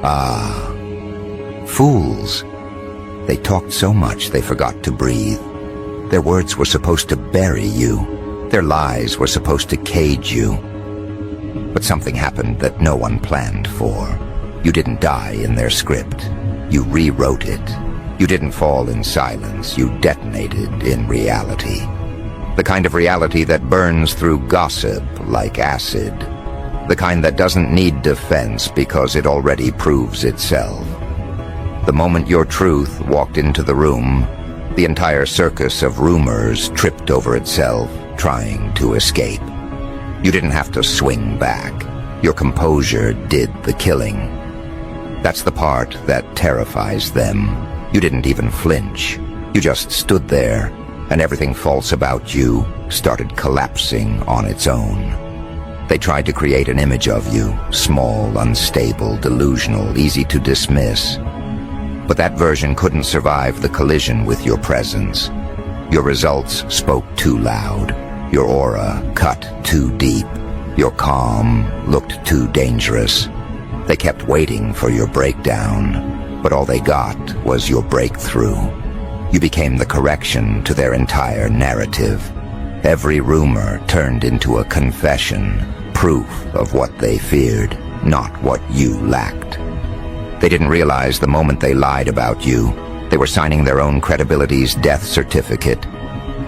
Ah, fools. They talked so much they forgot to breathe. Their words were supposed to bury you. Their lies were supposed to cage you. But something happened that no one planned for. You didn't die in their script. You rewrote it. You didn't fall in silence. You detonated in reality. The kind of reality that burns through gossip like acid. The kind that doesn't need defense because it already proves itself. The moment your truth walked into the room, the entire circus of rumors tripped over itself, trying to escape. You didn't have to swing back. Your composure did the killing. That's the part that terrifies them. You didn't even flinch. You just stood there, and everything false about you started collapsing on its own. They tried to create an image of you, small, unstable, delusional, easy to dismiss. But that version couldn't survive the collision with your presence. Your results spoke too loud. Your aura cut too deep. Your calm looked too dangerous. They kept waiting for your breakdown, but all they got was your breakthrough. You became the correction to their entire narrative. Every rumor turned into a confession, proof of what they feared, not what you lacked. They didn't realize the moment they lied about you, they were signing their own credibility's death certificate.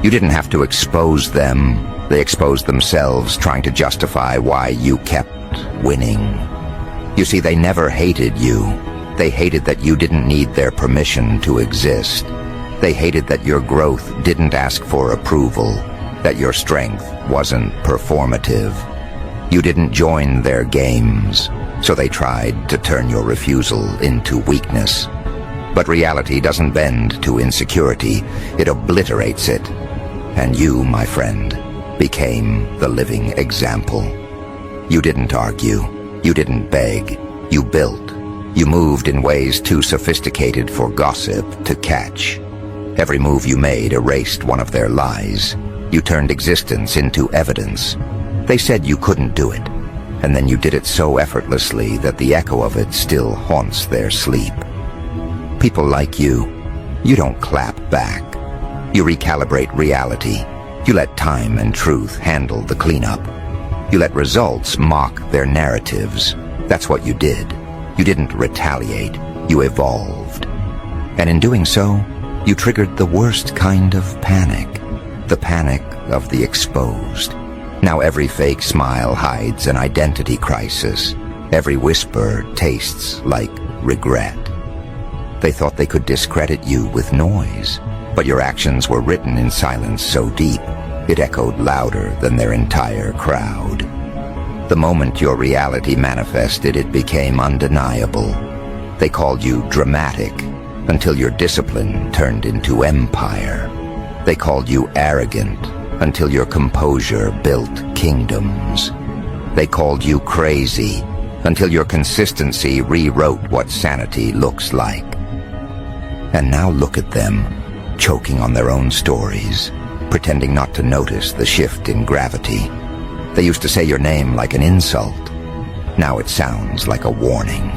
You didn't have to expose them. They exposed themselves, trying to justify why you kept winning. You see, they never hated you. They hated that you didn't need their permission to exist. They hated that your growth didn't ask for approval, that your strength wasn't performative. You didn't join their games, so they tried to turn your refusal into weakness. But reality doesn't bend to insecurity, it obliterates it. And you, my friend, became the living example. You didn't argue, you didn't beg, you built. You moved in ways too sophisticated for gossip to catch. Every move you made erased one of their lies. You turned existence into evidence. They said you couldn't do it, and then you did it so effortlessly that the echo of it still haunts their sleep. People like you don't clap back. You recalibrate reality. You let time and truth handle the cleanup. You let results mock their narratives. That's what you did. You didn't retaliate. You evolved. And in doing so, you triggered the worst kind of panic. The panic of the exposed. Now every fake smile hides an identity crisis. Every whisper tastes like regret. They thought they could discredit you with noise, but your actions were written in silence so deep, it echoed louder than their entire crowd. The moment your reality manifested, it became undeniable. They called you dramatic, until your discipline turned into empire. They called you arrogant, until your composure built kingdoms. They called you crazy, until your consistency rewrote what sanity looks like. And now look at them, choking on their own stories, pretending not to notice the shift in gravity. They used to say your name like an insult. Now it sounds like a warning.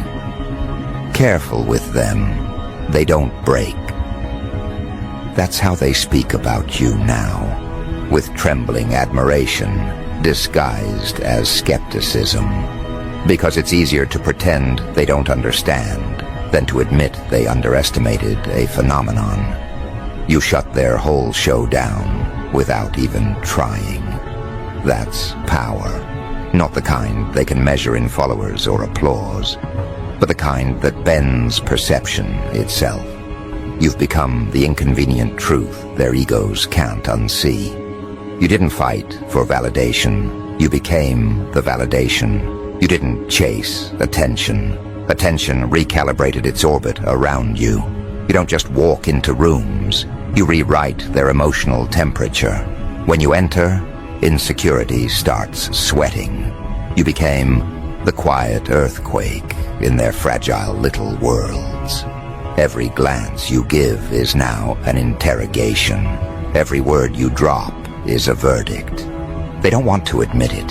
Careful with them. They don't break. That's how they speak about you now. With trembling admiration, disguised as skepticism. Because it's easier to pretend they don't understand than to admit they underestimated a phenomenon. You shut their whole show down without even trying. That's power. Not the kind they can measure in followers or applause, but the kind that bends perception itself. You've become the inconvenient truth their egos can't unsee. You didn't fight for validation. You became the validation. You didn't chase attention. Attention recalibrated its orbit around you. You don't just walk into rooms. You rewrite their emotional temperature. When you enter, insecurity starts sweating. You became the quiet earthquake in their fragile little worlds. Every glance you give is now an interrogation. Every word you drop is a verdict. They don't want to admit it,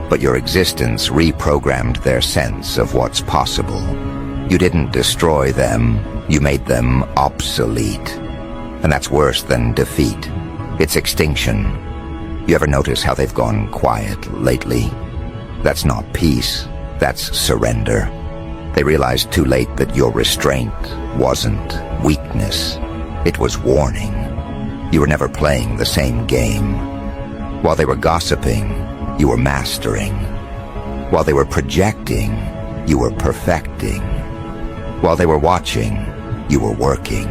but your existence reprogrammed their sense of what's possible. You didn't destroy them, you made them obsolete. And that's worse than defeat. It's extinction. You ever notice how they've gone quiet lately? That's not peace, that's surrender. They realized too late that your restraint wasn't weakness, it was warning. You were never playing the same game. While they were gossiping, you were mastering. While they were projecting, you were perfecting. While they were watching, you were working.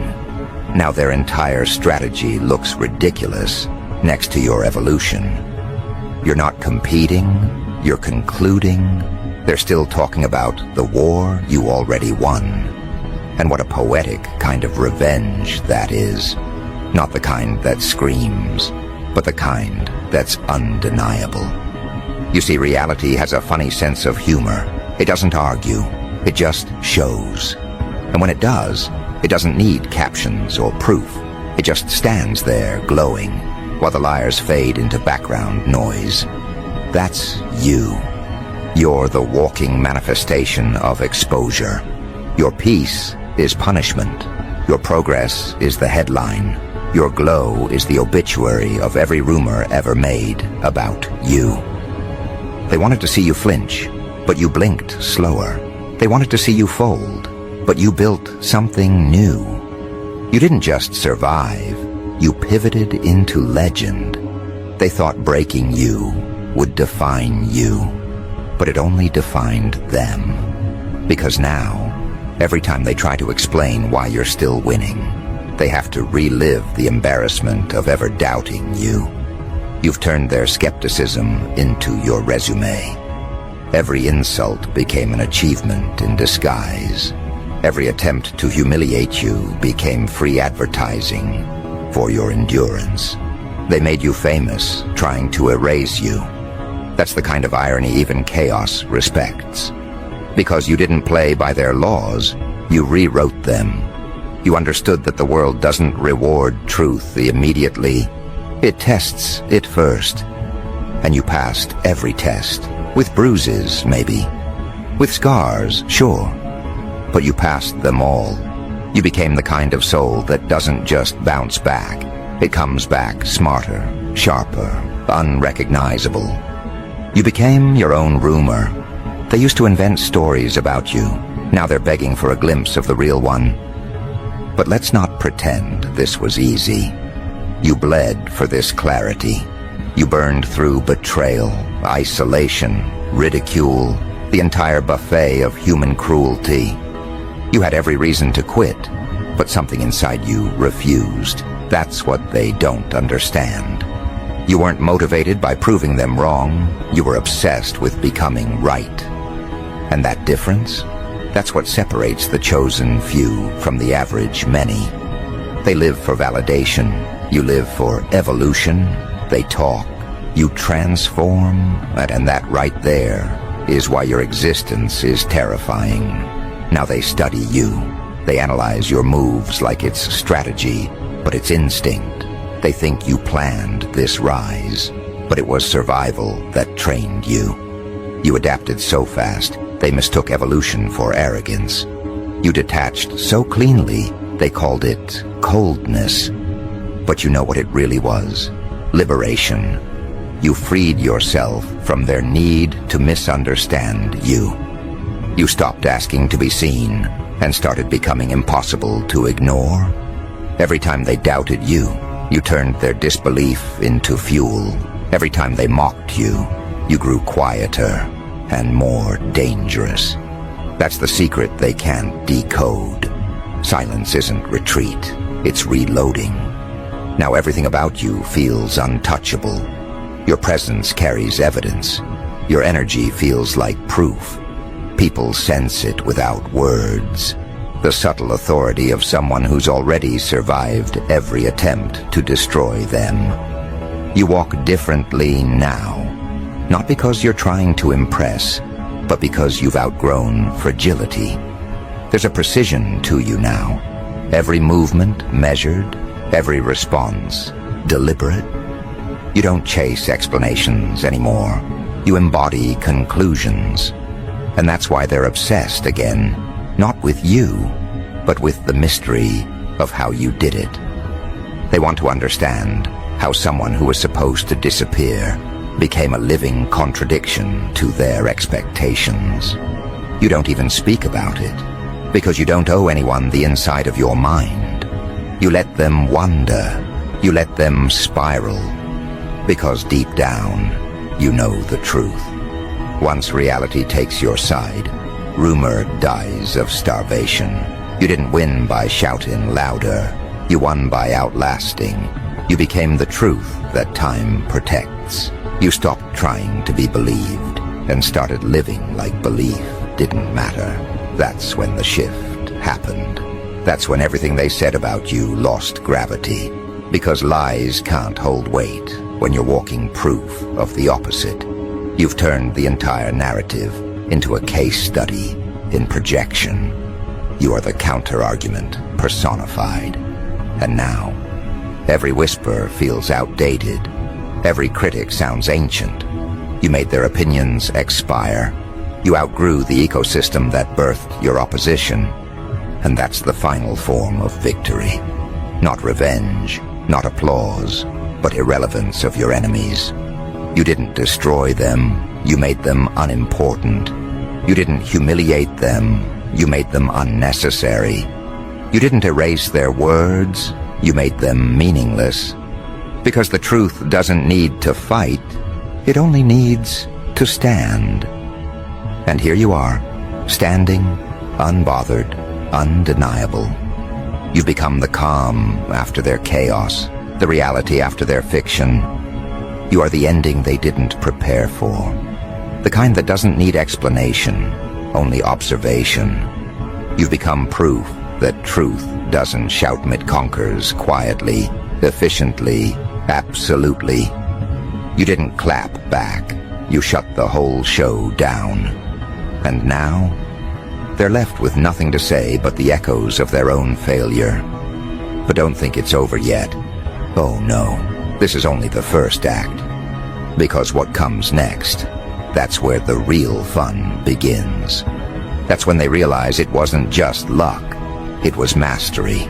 Now their entire strategy looks ridiculous next to your evolution. You're not competing, you're concluding. They're still talking about the war you already won. And what a poetic kind of revenge that is. Not the kind that screams, but the kind that's undeniable. You see, reality has a funny sense of humor. It doesn't argue, it just shows. And when it does, it doesn't need captions or proof. It just stands there glowing, while the liars fade into background noise. That's you. You're the walking manifestation of exposure. Your peace is punishment. Your progress is the headline. Your glow is the obituary of every rumor ever made about you. They wanted to see you flinch, but you blinked slower. They wanted to see you fold, but you built something new. You didn't just survive, you pivoted into legend. They thought breaking you would define you, but it only defined them. Because now, every time they try to explain why you're still winning, they have to relive the embarrassment of ever doubting you. You've turned their skepticism into your resume. Every insult became an achievement in disguise. Every attempt to humiliate you became free advertising for your endurance. They made you famous, trying to erase you. That's the kind of irony even chaos respects. Because you didn't play by their laws, you rewrote them. You understood that the world doesn't reward truth immediately. It tests it first. And you passed every test. With bruises, maybe. With scars, sure. But you passed them all. You became the kind of soul that doesn't just bounce back. It comes back smarter, sharper, unrecognizable. You became your own rumor. They used to invent stories about you. Now they're begging for a glimpse of the real one. But let's not pretend this was easy. You bled for this clarity. You burned through betrayal, isolation, ridicule, the entire buffet of human cruelty. You had every reason to quit, but something inside you refused. That's what they don't understand. You weren't motivated by proving them wrong. You were obsessed with becoming right. And that difference? That's what separates the chosen few from the average many. They live for validation. You live for evolution. They talk. You transform. And that right there is why your existence is terrifying. Now they study you. They analyze your moves like it's strategy, but it's instinct. They think you planned this rise, but it was survival that trained you. You adapted so fast, they mistook evolution for arrogance. You detached so cleanly, they called it coldness. But you know what it really was? Liberation. You freed yourself from their need to misunderstand you. You stopped asking to be seen and started becoming impossible to ignore. Every time they doubted you, you turned their disbelief into fuel. Every time they mocked you, you grew quieter and more dangerous. That's the secret they can't decode. Silence isn't retreat, it's reloading. Now everything about you feels untouchable. Your presence carries evidence. Your energy feels like proof. People sense it without words. The subtle authority of someone who's already survived every attempt to destroy them. You walk differently now, not because you're trying to impress, but because you've outgrown fragility. There's a precision to you now. Every movement measured, every response deliberate. You don't chase explanations anymore. You embody conclusions. And that's why they're obsessed again. not with you, but with the mystery of how you did it. They want to understand how someone who was supposed to disappear became a living contradiction to their expectations. You don't even speak about it, because you don't owe anyone the inside of your mind. You let them wander, you let them spiral, because deep down, you know the truth. Once reality takes your side, rumor dies of starvation. You didn't win by shouting louder, you won by outlasting. You became the truth that time protects. You stopped trying to be believed and started living like belief didn't matter. That's when the shift happened. That's when everything they said about you lost gravity, because lies can't hold weight when you're walking proof of the opposite. You've turned the entire narrative into a case study in projection. You are the counter-argument personified. And now, every whisper feels outdated. Every critic sounds ancient. You made their opinions expire. You outgrew the ecosystem that birthed your opposition. And that's the final form of victory. Not revenge, not applause, but irrelevance of your enemies. You didn't destroy them, you made them unimportant. You didn't humiliate them, you made them unnecessary. You didn't erase their words, you made them meaningless. Because the truth doesn't need to fight, it only needs to stand. And here you are, standing, unbothered, undeniable. You've become the calm after their chaos, the reality after their fiction. You are the ending they didn't prepare for. The kind that doesn't need explanation, only observation. You've become proof that truth doesn't shout mid-conquers quietly, efficiently, absolutely. You didn't clap back. You shut the whole show down. And now, they're left with nothing to say but the echoes of their own failure. But don't think it's over yet. Oh no, this is only the first act. Because what comes next, that's where the real fun begins. That's when they realize it wasn't just luck, it was mastery.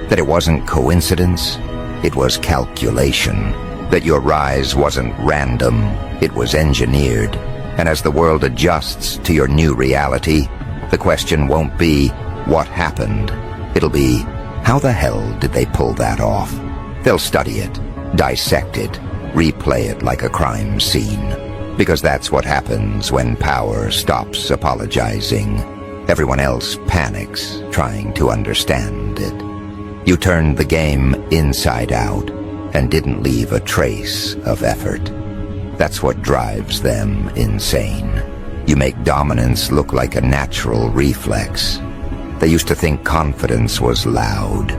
That it wasn't coincidence, it was calculation. That your rise wasn't random, it was engineered. And as the world adjusts to your new reality, the question won't be, what happened? It'll be, how the hell did they pull that off? They'll study it, dissect it, replay it like a crime scene. Because that's what happens when power stops apologizing. Everyone else panics, trying to understand it. You turned the game inside out and didn't leave a trace of effort. That's what drives them insane. You make dominance look like a natural reflex. They used to think confidence was loud.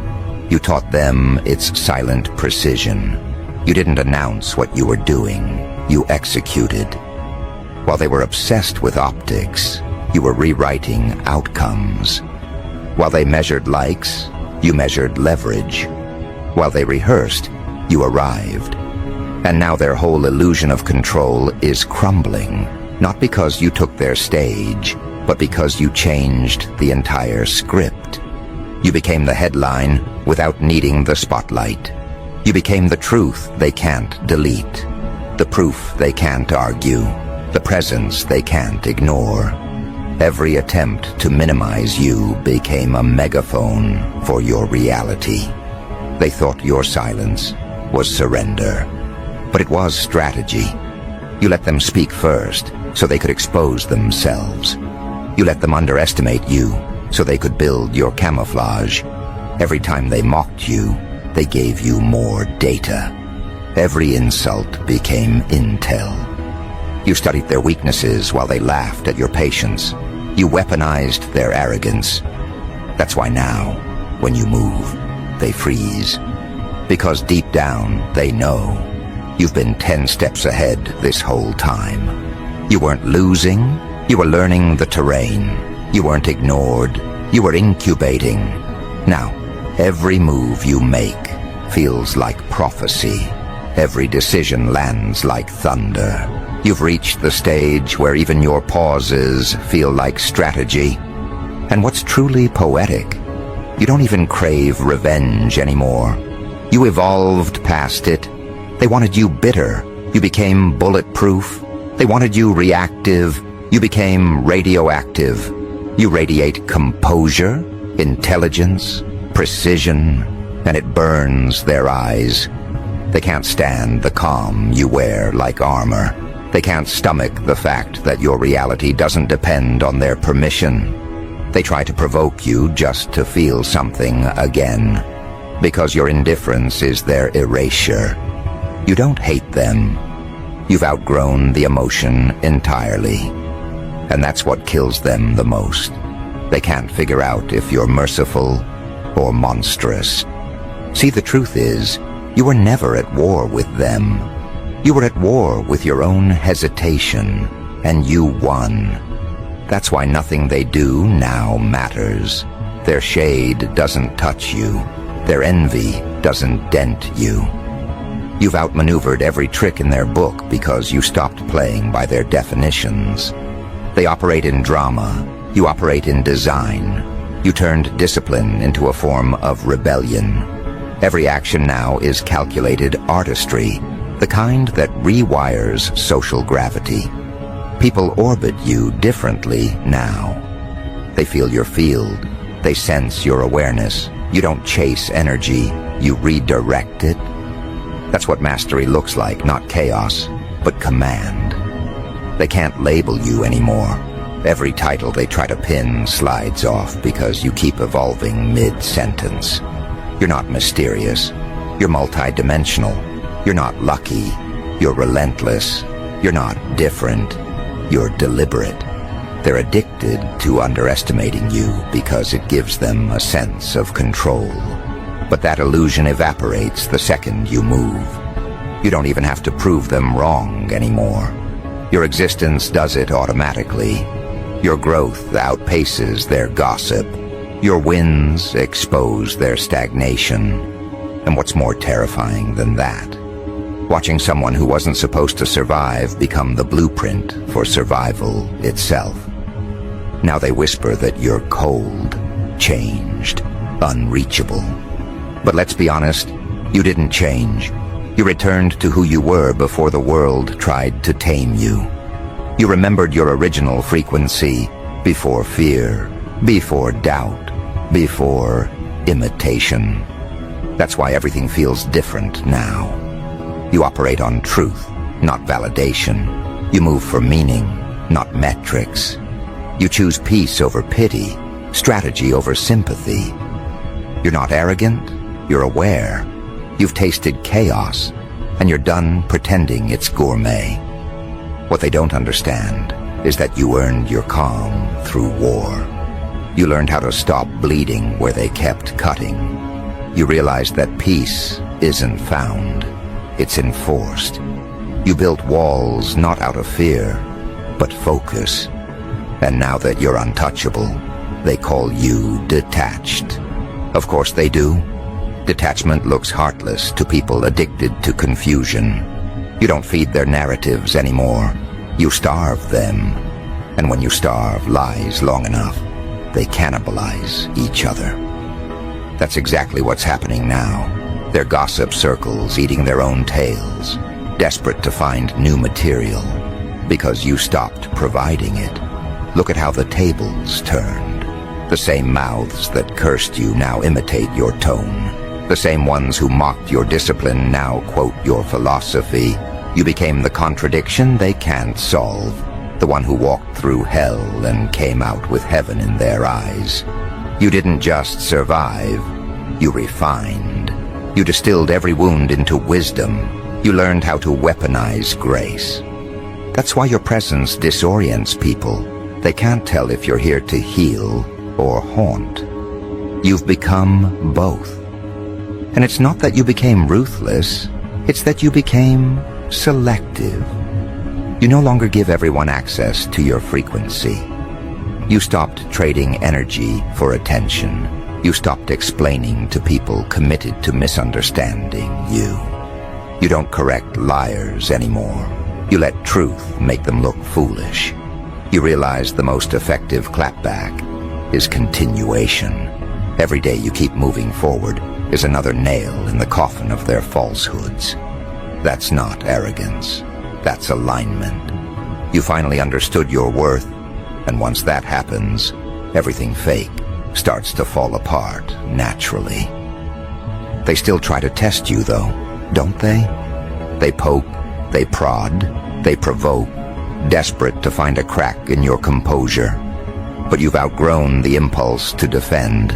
You taught them its silent precision. You didn't announce what you were doing, you executed. While they were obsessed with optics, you were rewriting outcomes. While they measured likes, you measured leverage. While they rehearsed, you arrived. And now their whole illusion of control is crumbling, not because you took their stage, but because you changed the entire script. You became the headline without needing the spotlight. You became the truth they can't delete, the proof they can't argue, the presence they can't ignore. Every attempt to minimize you became a megaphone for your reality. They thought your silence was surrender, but it was strategy. You let them speak first, so they could expose themselves. You let them underestimate you, so they could build your camouflage. Every time they mocked you, they gave you more data. Every insult became intel. You studied their weaknesses while they laughed at your patience. You weaponized their arrogance. That's why now, when you move, they freeze. Because deep down, they know. You've been 10 steps ahead this whole time. You weren't losing, you were learning the terrain. You weren't ignored, you were incubating. Now, every move you make feels like prophecy. Every decision lands like thunder. You've reached the stage where even your pauses feel like strategy. And what's truly poetic, you don't even crave revenge anymore. You evolved past it. They wanted you bitter. You became bulletproof. They wanted you reactive. You became radioactive. You radiate composure, intelligence, precision, and it burns their eyes. They can't stand the calm you wear like armor. They can't stomach the fact that your reality doesn't depend on their permission. They try to provoke you just to feel something again, because your indifference is their erasure. You don't hate them. You've outgrown the emotion entirely. And that's what kills them the most. They can't figure out if you're merciful or monstrous. See, the truth is, you were never at war with them. You were at war with your own hesitation, and you won. That's why nothing they do now matters. Their shade doesn't touch you. Their envy doesn't dent you. You've outmaneuvered every trick in their book because you stopped playing by their definitions. They operate in drama. You operate in design. You turned discipline into a form of rebellion. Every action now is calculated artistry, the kind that rewires social gravity. People orbit you differently now. They feel your field. They sense your awareness. You don't chase energy. You redirect it. That's what mastery looks like, not chaos, but command. They can't label you anymore. Every title they try to pin slides off because you keep evolving mid-sentence. You're not mysterious. You're multidimensional. You're not lucky. You're relentless. You're not different. You're deliberate. They're addicted to underestimating you because it gives them a sense of control. But that illusion evaporates the second you move. You don't even have to prove them wrong anymore. Your existence does it automatically. Your growth outpaces their gossip. Your wins expose their stagnation. And what's more terrifying than that? Watching someone who wasn't supposed to survive become the blueprint for survival itself. Now they whisper that you're cold, changed, unreachable. But let's be honest, you didn't change. You returned to who you were before the world tried to tame you. You remembered your original frequency before fear, before doubt, before imitation. That's why everything feels different now. You operate on truth, not validation. You move for meaning, not metrics. You choose peace over pity, strategy over sympathy. You're not arrogant, you're aware. You've tasted chaos, and you're done pretending it's gourmet. What they don't understand is that you earned your calm through war. You learned how to stop bleeding where they kept cutting. You realized that peace isn't found, it's enforced. You built walls not out of fear, but focus. And now that you're untouchable, they call you detached. Of course they do. Detachment looks heartless to people addicted to confusion. You don't feed their narratives anymore. You starve them. And when you starve lies long enough, they cannibalize each other. That's exactly what's happening now. Their gossip circles eating their own tails, desperate to find new material, because you stopped providing it. Look at how the tables turned. The same mouths that cursed you now imitate your tone. The same ones who mocked your discipline now quote your philosophy. You became the contradiction they can't solve, the one who walked through hell and came out with heaven in their eyes. You didn't just survive, you refined. You distilled every wound into wisdom. You learned how to weaponize grace. That's why your presence disorients people. They can't tell if you're here to heal or haunt. You've become both. And it's not that you became ruthless, it's that you became selective. You no longer give everyone access to your frequency. You stopped trading energy for attention. You stopped explaining to people committed to misunderstanding you. You don't correct liars anymore. You let truth make them look foolish. You realize the most effective clapback is continuation. Every day you keep moving forward is another nail in the coffin of their falsehoods. That's not arrogance. That's alignment. You finally understood your worth, and once that happens, everything fake starts to fall apart naturally. They still try to test you, though, don't they? They poke, they prod, they provoke, desperate to find a crack in your composure. But you've outgrown the impulse to defend.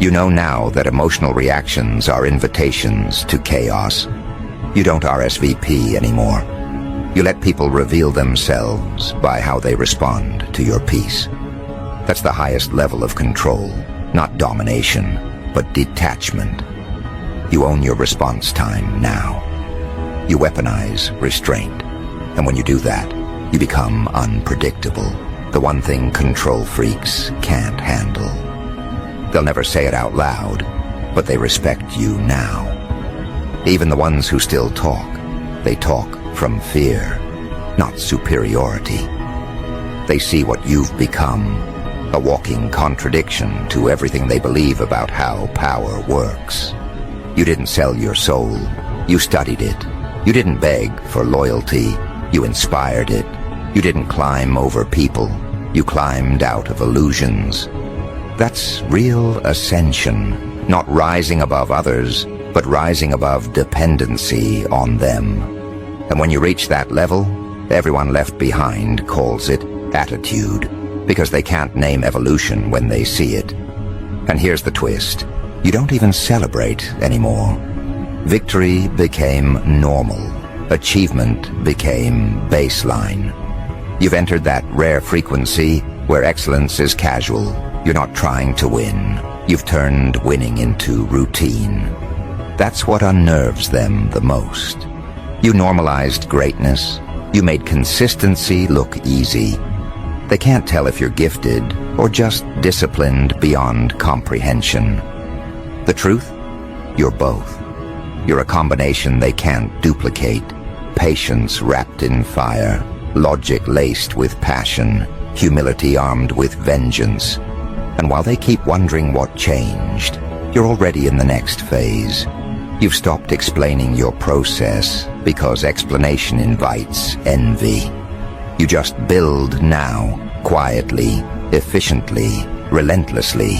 You know now that emotional reactions are invitations to chaos. You don't RSVP anymore. You let people reveal themselves by how they respond to your peace. That's the highest level of control, not domination, but detachment. You own your response time now. You weaponize restraint. And when you do that, you become unpredictable, the one thing control freaks can't handle. They'll never say it out loud, but they respect you now. Even the ones who still talk, they talk from fear, not superiority. They see what you've become, a walking contradiction to everything they believe about how power works. You didn't sell your soul, you studied it. You didn't beg for loyalty, you inspired it. You didn't climb over people, you climbed out of illusions. That's real ascension, not rising above others, but rising above dependency on them. And when you reach that level, everyone left behind calls it attitude, because they can't name evolution when they see it. And here's the twist. You don't even celebrate anymore. Victory became normal. Achievement became baseline. You've entered that rare frequency where excellence is casual. You're not trying to win. You've turned winning into routine. That's what unnerves them the most. You normalized greatness. You made consistency look easy. They can't tell if you're gifted or just disciplined beyond comprehension. The truth? You're both. You're a combination they can't duplicate. Patience wrapped in fire, logic laced with passion, humility armed with vengeance. And while they keep wondering what changed, you're already in the next phase. You've stopped explaining your process because explanation invites envy. You just build now, quietly, efficiently, relentlessly.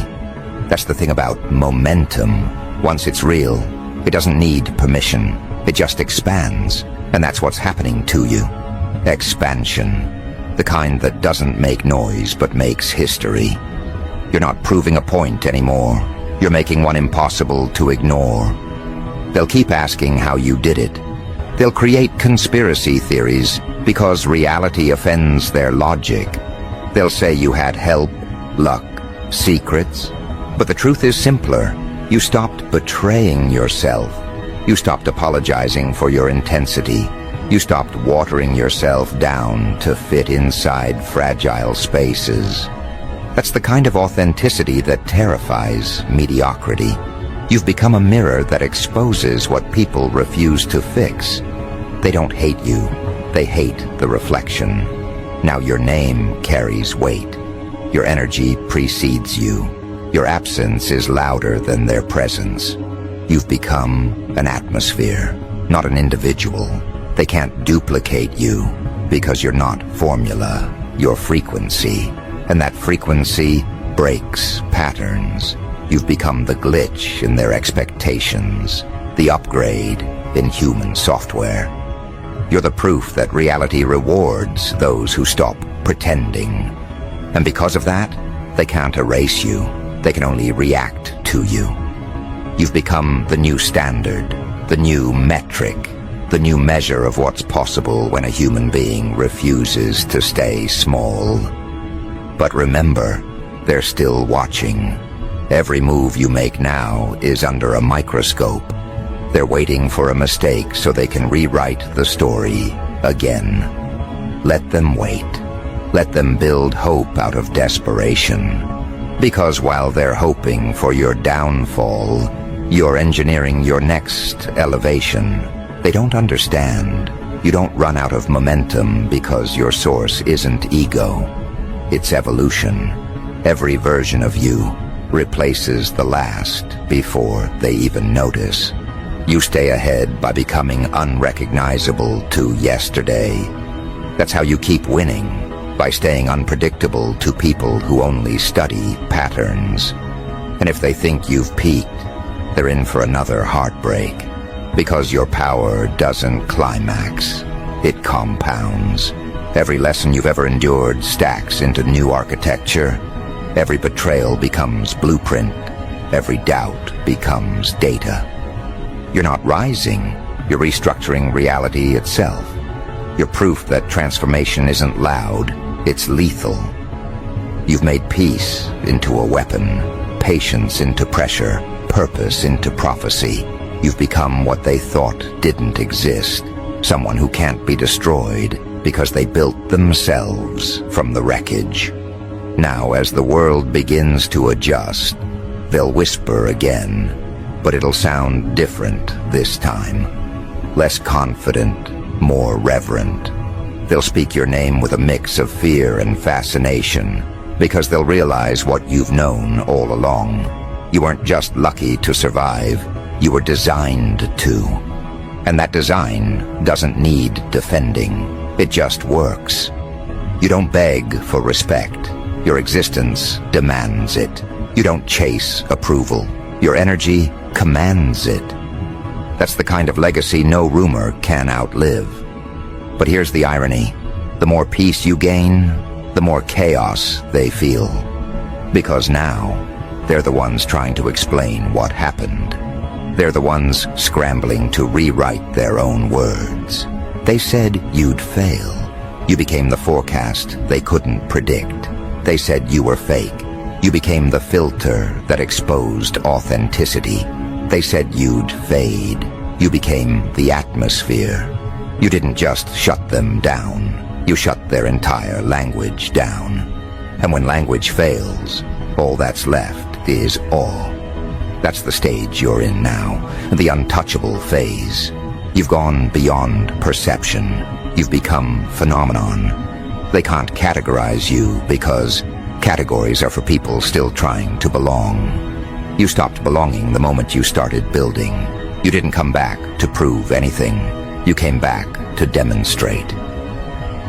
That's the thing about momentum. Once it's real, it doesn't need permission. It just expands. And that's what's happening to you. Expansion. The kind that doesn't make noise but makes history. You're not proving a point anymore. You're making one impossible to ignore. They'll keep asking how you did it. They'll create conspiracy theories because reality offends their logic. They'll say you had help, luck, secrets. But the truth is simpler. You stopped betraying yourself. You stopped apologizing for your intensity. You stopped watering yourself down to fit inside fragile spaces. That's the kind of authenticity that terrifies mediocrity. You've become a mirror that exposes what people refuse to fix. They don't hate you. They hate the reflection. Now your name carries weight. Your energy precedes you. Your absence is louder than their presence. You've become an atmosphere, not an individual. They can't duplicate you because you're not formula, you're frequency. And that frequency breaks patterns. You've become the glitch in their expectations, the upgrade in human software. You're the proof that reality rewards those who stop pretending. And because of that, they can't erase you. They can only react to you. You've become the new standard, the new metric, the new measure of what's possible when a human being refuses to stay small. But remember, they're still watching. Every move you make now is under a microscope. They're waiting for a mistake so they can rewrite the story again. Let them wait. Let them build hope out of desperation. Because while they're hoping for your downfall, you're engineering your next elevation. They don't understand. You don't run out of momentum because your source isn't ego. It's evolution. Every version of you replaces the last before they even notice. You stay ahead by becoming unrecognizable to yesterday. That's how you keep winning, by staying unpredictable to people who only study patterns. And if they think you've peaked, they're in for another heartbreak, because your power doesn't climax, it compounds. Every lesson you've ever endured stacks into new architecture. Every betrayal becomes blueprint. Every doubt becomes data. You're not rising, you're restructuring reality itself. You're proof that transformation isn't loud, it's lethal. You've made peace into a weapon, patience into pressure, purpose into prophecy. You've become what they thought didn't exist, someone who can't be destroyed because they built themselves from the wreckage. Now, as the world begins to adjust, they'll whisper again, but it'll sound different this time. Less confident, more reverent. They'll speak your name with a mix of fear and fascination, because they'll realize what you've known all along. You weren't just lucky to survive, you were designed to. And that design doesn't need defending, it just works. You don't beg for respect, your existence demands it. You don't chase approval, your energy commands it. That's the kind of legacy no rumor can outlive. But here's the irony. The more peace you gain, the more chaos they feel. Because now, they're the ones trying to explain what happened. They're the ones scrambling to rewrite their own words. They said you'd fail. You became the forecast they couldn't predict. They said you were fake. You became the filter that exposed authenticity. They said you'd fade. You became the atmosphere. You didn't just shut them down. You shut their entire language down. And when language fails, all that's left is awe. That's the stage you're in now, the untouchable phase. You've gone beyond perception. You've become phenomenon. They can't categorize you because categories are for people still trying to belong. You stopped belonging the moment you started building. You didn't come back to prove anything. You came back to demonstrate.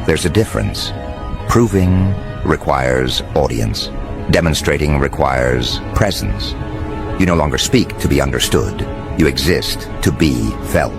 There's a difference. Proving requires audience. Demonstrating requires presence. You no longer speak to be understood. You exist to be felt.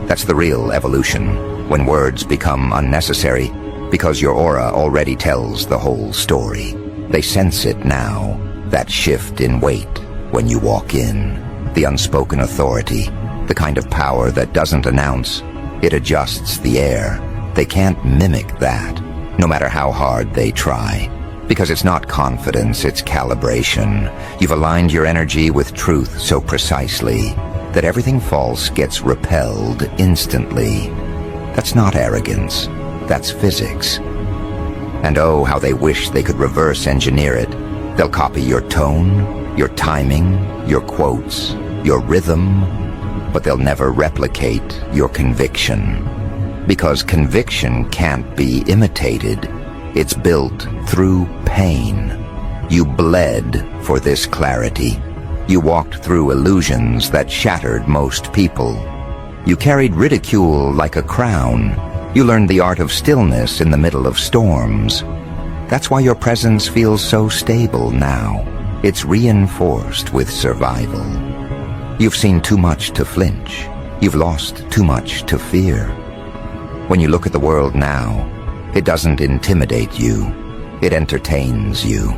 That's the real evolution, when words become unnecessary because your aura already tells the whole story. They sense it now, that shift in weight when you walk in, the unspoken authority, the kind of power that doesn't announce, it adjusts the air. They can't mimic that, no matter how hard they try. Because it's not confidence, it's calibration. You've aligned your energy with truth so precisely that everything false gets repelled instantly. That's not arrogance, that's physics. And oh, how they wish they could reverse engineer it. They'll copy your tone, your timing, your quotes, your rhythm, but they'll never replicate your conviction. Because conviction can't be imitated. It's built through pain. You bled for this clarity. You walked through illusions that shattered most people. You carried ridicule like a crown. You learned the art of stillness in the middle of storms. That's why your presence feels so stable now. It's reinforced with survival. You've seen too much to flinch. You've lost too much to fear. When you look at the world now, it doesn't intimidate you. It entertains you.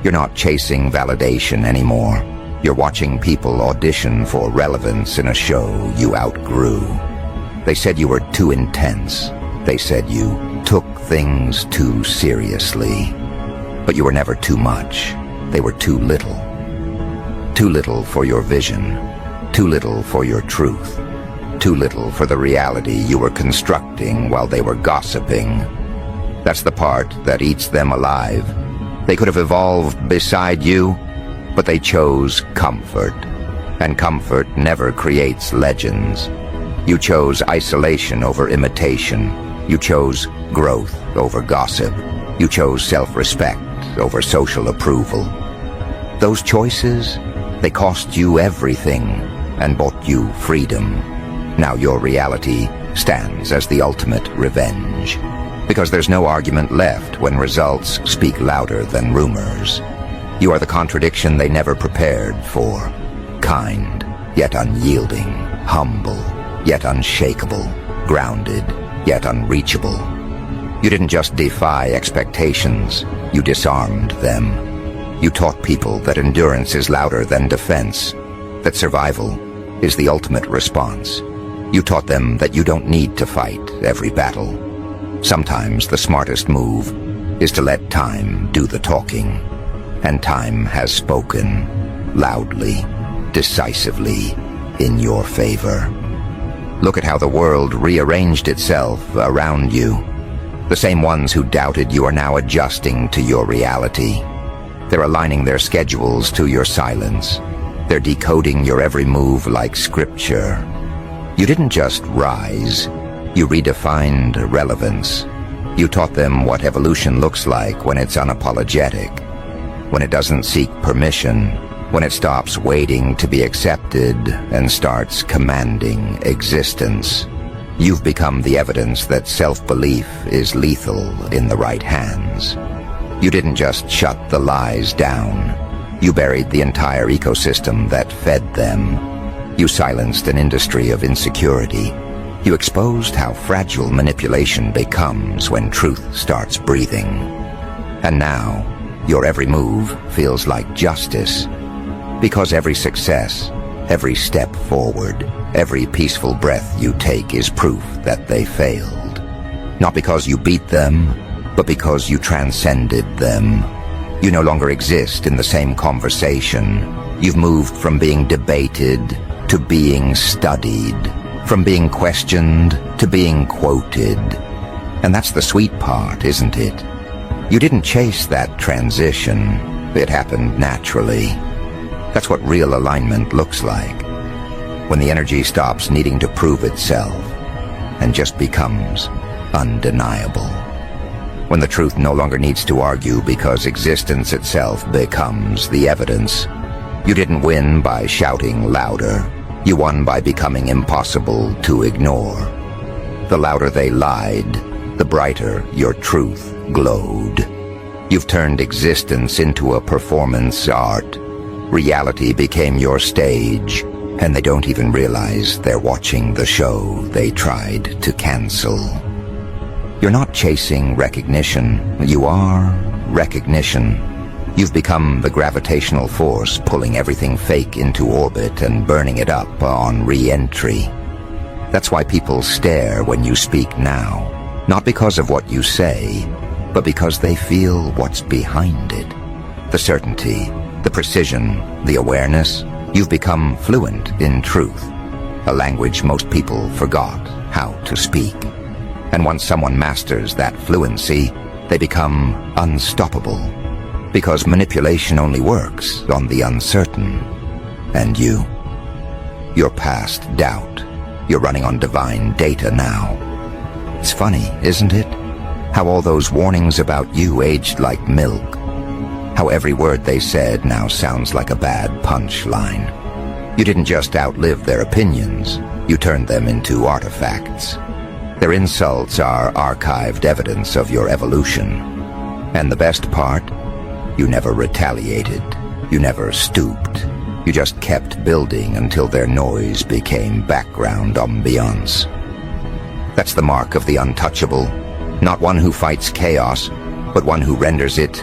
You're not chasing validation anymore. You're watching people audition for relevance in a show you outgrew. They said you were too intense. They said you took things too seriously. But you were never too much. They were too little. Too little for your vision. Too little for your truth. Too little for the reality you were constructing while they were gossiping. That's the part that eats them alive. They could have evolved beside you, but they chose comfort. And comfort never creates legends. You chose isolation over imitation. You chose growth over gossip. You chose self-respect over social approval. Those choices, they cost you everything and bought you freedom. Now your reality stands as the ultimate revenge, because there's no argument left when results speak louder than rumors. You are the contradiction they never prepared for. Kind, yet unyielding. Humble, yet unshakable. Grounded, yet unreachable. You didn't just defy expectations, you disarmed them. You taught people that endurance is louder than defense, that survival is the ultimate response. You taught them that you don't need to fight every battle. Sometimes the smartest move is to let time do the talking. And time has spoken, loudly, decisively, in your favor. Look at how the world rearranged itself around you. The same ones who doubted you are now adjusting to your reality. They're aligning their schedules to your silence. They're decoding your every move like scripture. You didn't just rise, you redefined relevance. You taught them what evolution looks like when it's unapologetic, when it doesn't seek permission, when it stops waiting to be accepted and starts commanding existence. You've become the evidence that self-belief is lethal in the right hands. You didn't just shut the lies down. You buried the entire ecosystem that fed them. You silenced an industry of insecurity. You exposed how fragile manipulation becomes when truth starts breathing. And now, your every move feels like justice, because every success, every step forward, every peaceful breath you take is proof that they failed. Not because you beat them, but because you transcended them. You no longer exist in the same conversation. You've moved from being debated to being studied, from being questioned to being quoted. And that's the sweet part, isn't it? You didn't chase that transition. It happened naturally. That's what real alignment looks like. When the energy stops needing to prove itself and just becomes undeniable. When the truth no longer needs to argue because existence itself becomes the evidence. You didn't win by shouting louder. You won by becoming impossible to ignore. The louder they lied, the brighter your truth glowed. You've turned existence into a performance art. Reality became your stage, and they don't even realize they're watching the show they tried to cancel. You're not chasing recognition, you are recognition. You've become the gravitational force pulling everything fake into orbit and burning it up on re-entry. That's why people stare when you speak now, not because of what you say, but because they feel what's behind it. The certainty, the precision, the awareness. You've become fluent in truth, a language most people forgot how to speak. And once someone masters that fluency, they become unstoppable, because manipulation only works on the uncertain. And you're past doubt. You're running on divine data now. It's funny, isn't it? How all those warnings about you aged like milk. How every word they said now sounds like a bad punchline. You didn't just outlive their opinions, you turned them into artifacts. Their insults are archived evidence of your evolution. And the best part? You never retaliated. You never stooped. You just kept building until their noise became background ambiance. That's the mark of the untouchable. Not one who fights chaos, but one who renders it